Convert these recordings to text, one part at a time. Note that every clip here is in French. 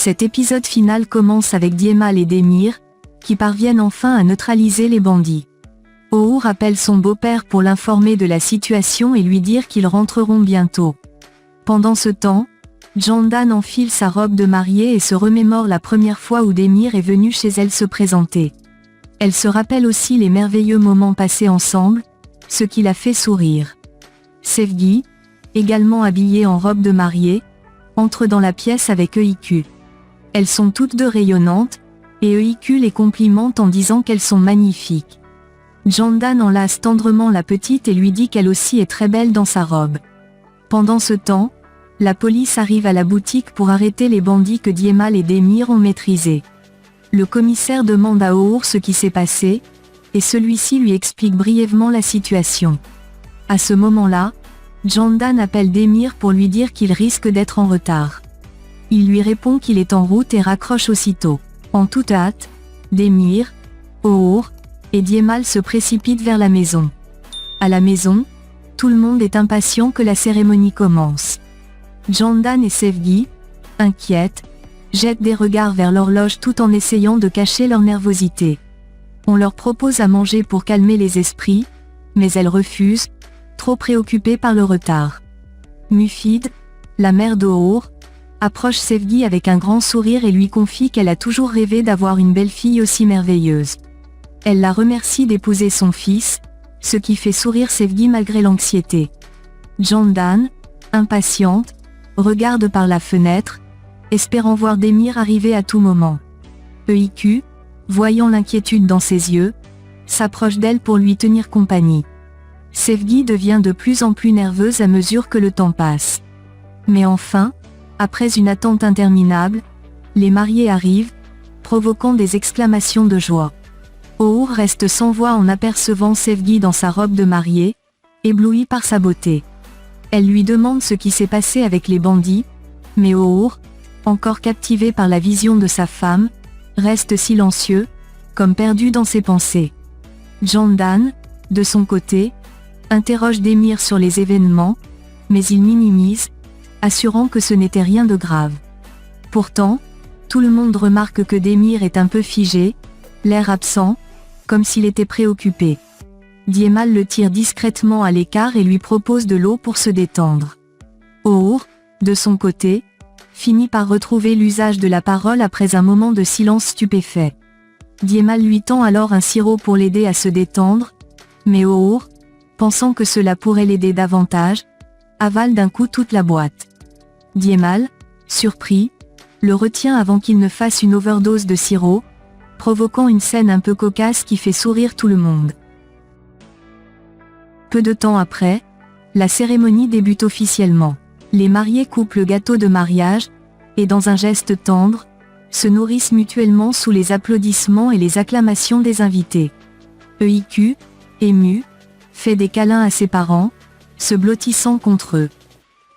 Cet épisode final commence avec Diemal et Demir, qui parviennent enfin à neutraliser les bandits. O'Hoor appelle son beau-père pour l'informer de la situation et lui dire qu'ils rentreront bientôt. Pendant ce temps, Jandan enfile sa robe de mariée et se remémore la première fois où Demir est venu chez elle se présenter. Elle se rappelle aussi les merveilleux moments passés ensemble, ce qui la fait sourire. Sevgi, également habillée en robe de mariée, entre dans la pièce avec EIQ. Elles sont toutes deux rayonnantes, et EIQ les complimente en disant qu'elles sont magnifiques. Jandan enlace tendrement la petite et lui dit qu'elle aussi est très belle dans sa robe. Pendant ce temps, la police arrive à la boutique pour arrêter les bandits que Diemal et Demir ont maîtrisés. Le commissaire demande à O'Hoor ce qui s'est passé, et celui-ci lui explique brièvement la situation. À ce moment-là, Jandan appelle Demir pour lui dire qu'il risque d'être en retard. Il lui répond qu'il est en route et raccroche aussitôt. En toute hâte, Demir, O'Hoor et Diemal se précipitent vers la maison. À la maison, tout le monde est impatient que la cérémonie commence. Jandan et Sevgi, inquiètes, jettent des regards vers l'horloge tout en essayant de cacher leur nervosité. On leur propose à manger pour calmer les esprits, mais elles refusent, trop préoccupées par le retard. Mufid, la mère d'O'Hoor, approche Sevgi avec un grand sourire et lui confie qu'elle a toujours rêvé d'avoir une belle-fille aussi merveilleuse. Elle la remercie d'épouser son fils, ce qui fait sourire Sevgi malgré l'anxiété. Jandan, impatiente, regarde par la fenêtre, espérant voir Demir arriver à tout moment. EIQ, voyant l'inquiétude dans ses yeux, s'approche d'elle pour lui tenir compagnie. Sevgi devient de plus en plus nerveuse à mesure que le temps passe. Mais enfin, après une attente interminable, les mariés arrivent, provoquant des exclamations de joie. O'Hoor reste sans voix en apercevant Sevgi dans sa robe de mariée, éblouie par sa beauté. Elle lui demande ce qui s'est passé avec les bandits, mais O'Hoor, encore captivé par la vision de sa femme, reste silencieux, comme perdu dans ses pensées. Jandan, de son côté, interroge Demir sur les événements, mais il minimise, assurant que ce n'était rien de grave. Pourtant, tout le monde remarque que Demir est un peu figé, l'air absent, comme s'il était préoccupé. Diemal le tire discrètement à l'écart et lui propose de l'eau pour se détendre. O'Hoor, de son côté, finit par retrouver l'usage de la parole après un moment de silence stupéfait. Diemal lui tend alors un sirop pour l'aider à se détendre, mais O'Hoor, pensant que cela pourrait l'aider davantage, avale d'un coup toute la boîte. Diemal, surpris, le retient avant qu'il ne fasse une overdose de sirop, provoquant une scène un peu cocasse qui fait sourire tout le monde. Peu de temps après, la cérémonie débute officiellement. Les mariés coupent le gâteau de mariage, et dans un geste tendre, se nourrissent mutuellement sous les applaudissements et les acclamations des invités. EIQ, ému, fait des câlins à ses parents, se blottissant contre eux.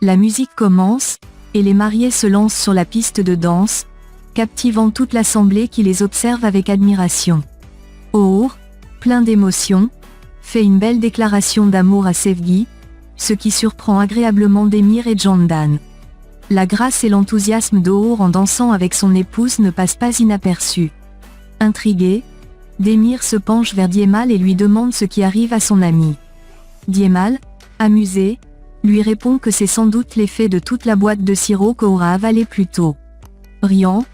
La musique commence, et les mariés se lancent sur la piste de danse, captivant toute l'assemblée qui les observe avec admiration. O'Hoor, plein d'émotion, fait une belle déclaration d'amour à Sevgi, ce qui surprend agréablement Demir et Jandan. La grâce et l'enthousiasme d'O'Hoor en dansant avec son épouse ne passent pas inaperçus. Intrigué, Demir se penche vers Diemal et lui demande ce qui arrive à son ami. Diemal, amusé, lui répond que c'est sans doute l'effet de toute la boîte de sirop qu'O'Hoor a avalé plus tôt. Riant,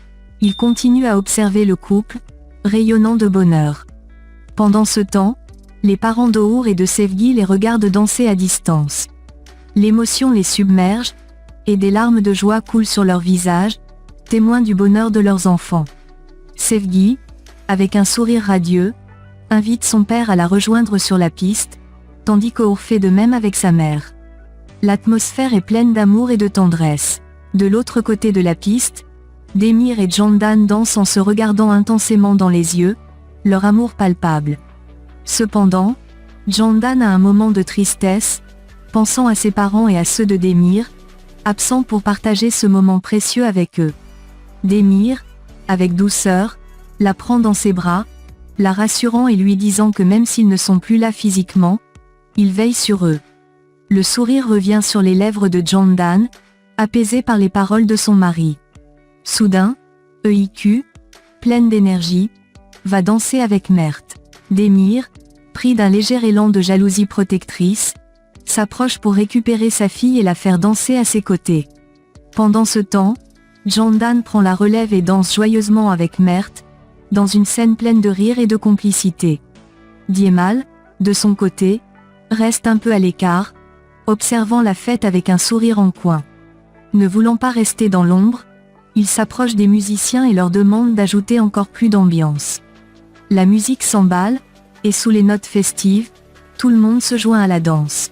il continue à observer le couple, rayonnant de bonheur. Pendant ce temps, les parents d'O'Hoor et de Sevgi les regardent danser à distance. L'émotion les submerge, et des larmes de joie coulent sur leurs visages, témoins du bonheur de leurs enfants. Sevgi, avec un sourire radieux, invite son père à la rejoindre sur la piste, tandis qu'O'Hoor fait de même avec sa mère. L'atmosphère est pleine d'amour et de tendresse. De l'autre côté de la piste, Demir et Jandan dansent en se regardant intensément dans les yeux, leur amour palpable. Cependant, Jandan a un moment de tristesse, pensant à ses parents et à ceux de Demir, absents pour partager ce moment précieux avec eux. Demir, avec douceur, la prend dans ses bras, la rassurant et lui disant que même s'ils ne sont plus là physiquement, il veille sur eux. Le sourire revient sur les lèvres de Jandan, apaisé par les paroles de son mari. Soudain, EIQ, pleine d'énergie, va danser avec Mert. Demir, pris d'un léger élan de jalousie protectrice, s'approche pour récupérer sa fille et la faire danser à ses côtés. Pendant ce temps, Candan prend la relève et danse joyeusement avec Mert, dans une scène pleine de rire et de complicité. Djemal, de son côté, reste un peu à l'écart, observant la fête avec un sourire en coin. Ne voulant pas rester dans l'ombre, il s'approche des musiciens et leur demande d'ajouter encore plus d'ambiance. La musique s'emballe, et sous les notes festives, tout le monde se joint à la danse.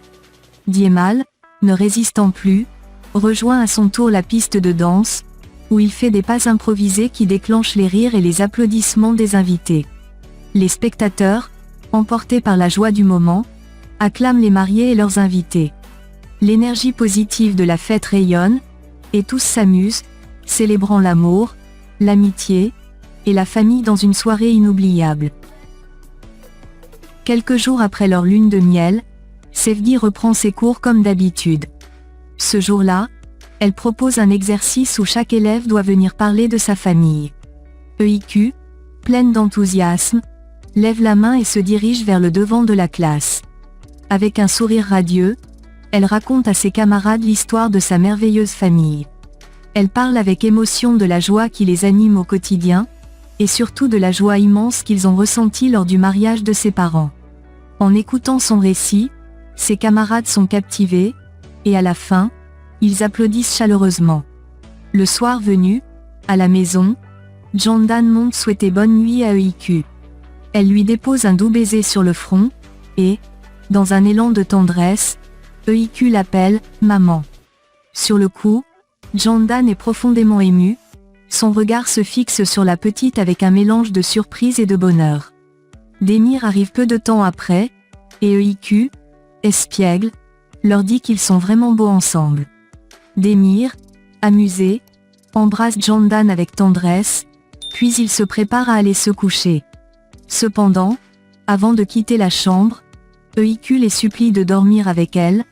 Djemal, ne résistant plus, rejoint à son tour la piste de danse, où il fait des pas improvisés qui déclenchent les rires et les applaudissements des invités. Les spectateurs, emportés par la joie du moment, acclament les mariés et leurs invités. L'énergie positive de la fête rayonne, et tous s'amusent, célébrant l'amour, l'amitié, et la famille dans une soirée inoubliable. Quelques jours après leur lune de miel, Sevgi reprend ses cours comme d'habitude. Ce jour-là, elle propose un exercice où chaque élève doit venir parler de sa famille. EIQ, pleine d'enthousiasme, lève la main et se dirige vers le devant de la classe. Avec un sourire radieux, elle raconte à ses camarades l'histoire de sa merveilleuse famille. Elle parle avec émotion de la joie qui les anime au quotidien, et surtout de la joie immense qu'ils ont ressentie lors du mariage de ses parents. En écoutant son récit, ses camarades sont captivés, et à la fin, ils applaudissent chaleureusement. Le soir venu, à la maison, Candan monte souhaiter bonne nuit à EIQ. Elle lui dépose un doux baiser sur le front, et, dans un élan de tendresse, EIQ l'appelle « maman ». Sur le coup, Candan est profondément ému, son regard se fixe sur la petite avec un mélange de surprise et de bonheur. Demir arrive peu de temps après, et EIQ, espiègle, leur dit qu'ils sont vraiment beaux ensemble. Demir, amusé, embrasse Candan avec tendresse, puis il se prépare à aller se coucher. Cependant, avant de quitter la chambre, EIQ les supplie de dormir avec elle,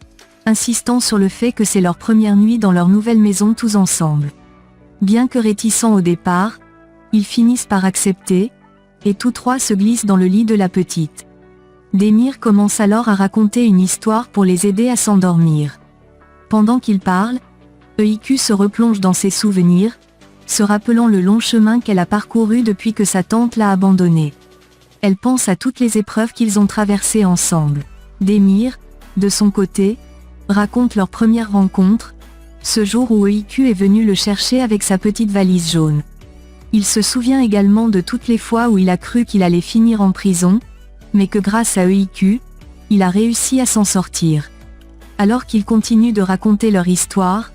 insistant sur le fait que c'est leur première nuit dans leur nouvelle maison tous ensemble. Bien que réticents au départ, ils finissent par accepter, et tous trois se glissent dans le lit de la petite. Demir commence alors à raconter une histoire pour les aider à s'endormir. Pendant qu'il parle, EIQ se replonge dans ses souvenirs, se rappelant le long chemin qu'elle a parcouru depuis que sa tante l'a abandonnée. Elle pense à toutes les épreuves qu'ils ont traversées ensemble. Demir, de son côté, raconte leur première rencontre, ce jour où EIQ est venu le chercher avec sa petite valise jaune. Il se souvient également de toutes les fois où il a cru qu'il allait finir en prison, mais que grâce à EIQ, il a réussi à s'en sortir. Alors qu'ils continuent de raconter leur histoire,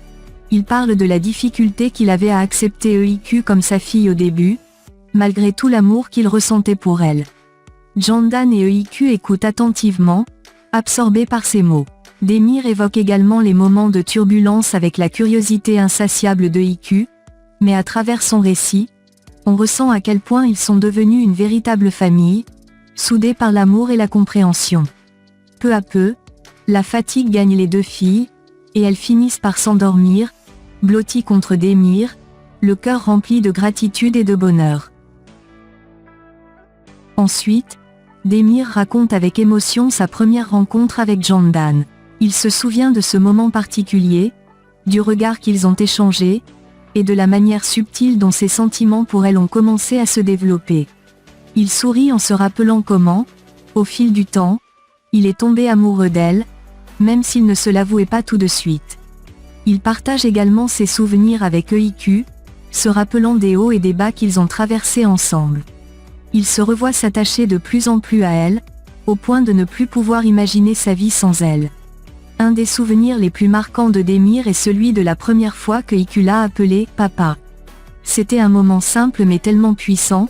il parle de la difficulté qu'il avait à accepter EIQ comme sa fille au début, malgré tout l'amour qu'il ressentait pour elle. Candan et EIQ écoutent attentivement, absorbés par ses mots. Demir évoque également les moments de turbulence avec la curiosité insatiable d'EIQ, mais à travers son récit, on ressent à quel point ils sont devenus une véritable famille, soudés par l'amour et la compréhension. Peu à peu, la fatigue gagne les deux filles, et elles finissent par s'endormir, blotties contre Demir, le cœur rempli de gratitude et de bonheur. Ensuite, Demir raconte avec émotion sa première rencontre avec Candan. Il se souvient de ce moment particulier, du regard qu'ils ont échangé, et de la manière subtile dont ses sentiments pour elle ont commencé à se développer. Il sourit en se rappelant comment, au fil du temps, il est tombé amoureux d'elle, même s'il ne se l'avouait pas tout de suite. Il partage également ses souvenirs avec EIQ, se rappelant des hauts et des bas qu'ils ont traversés ensemble. Il se revoit s'attacher de plus en plus à elle, au point de ne plus pouvoir imaginer sa vie sans elle. Un des souvenirs les plus marquants de Demir est celui de la première fois que EIQ l'a appelé « papa ». C'était un moment simple mais tellement puissant,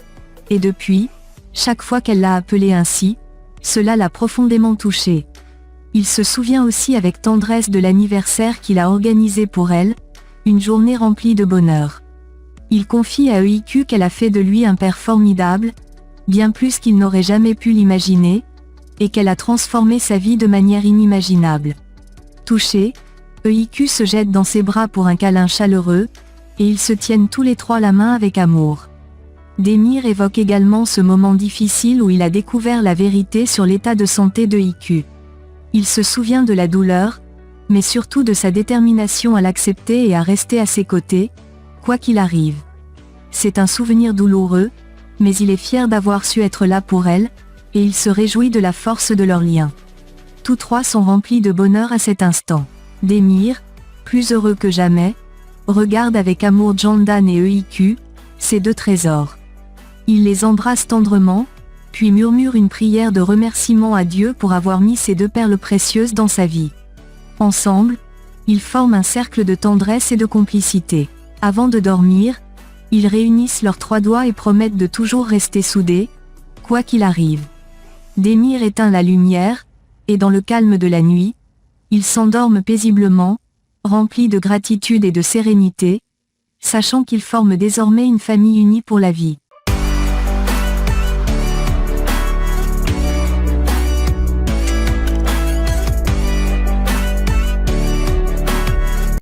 et depuis, chaque fois qu'elle l'a appelé ainsi, cela l'a profondément touché. Il se souvient aussi avec tendresse de l'anniversaire qu'il a organisé pour elle, une journée remplie de bonheur. Il confie à EIQ qu'elle a fait de lui un père formidable, bien plus qu'il n'aurait jamais pu l'imaginer, et qu'elle a transformé sa vie de manière inimaginable. Touché, EIQ se jette dans ses bras pour un câlin chaleureux, et ils se tiennent tous les trois la main avec amour. Demir évoque également ce moment difficile où il a découvert la vérité sur l'état de santé de IQ. Il se souvient de la douleur, mais surtout de sa détermination à l'accepter et à rester à ses côtés, quoi qu'il arrive. C'est un souvenir douloureux, mais il est fier d'avoir su être là pour elle, et il se réjouit de la force de leur lien. Tous trois sont remplis de bonheur à cet instant. Demir, plus heureux que jamais, regarde avec amour Candan et EIQ, ses deux trésors. Il les embrasse tendrement, puis murmure une prière de remerciement à Dieu pour avoir mis ces deux perles précieuses dans sa vie. Ensemble, ils forment un cercle de tendresse et de complicité. Avant de dormir, ils réunissent leurs trois doigts et promettent de toujours rester soudés, quoi qu'il arrive. Demir éteint la lumière, et dans le calme de la nuit, ils s'endorment paisiblement, remplis de gratitude et de sérénité, sachant qu'ils forment désormais une famille unie pour la vie.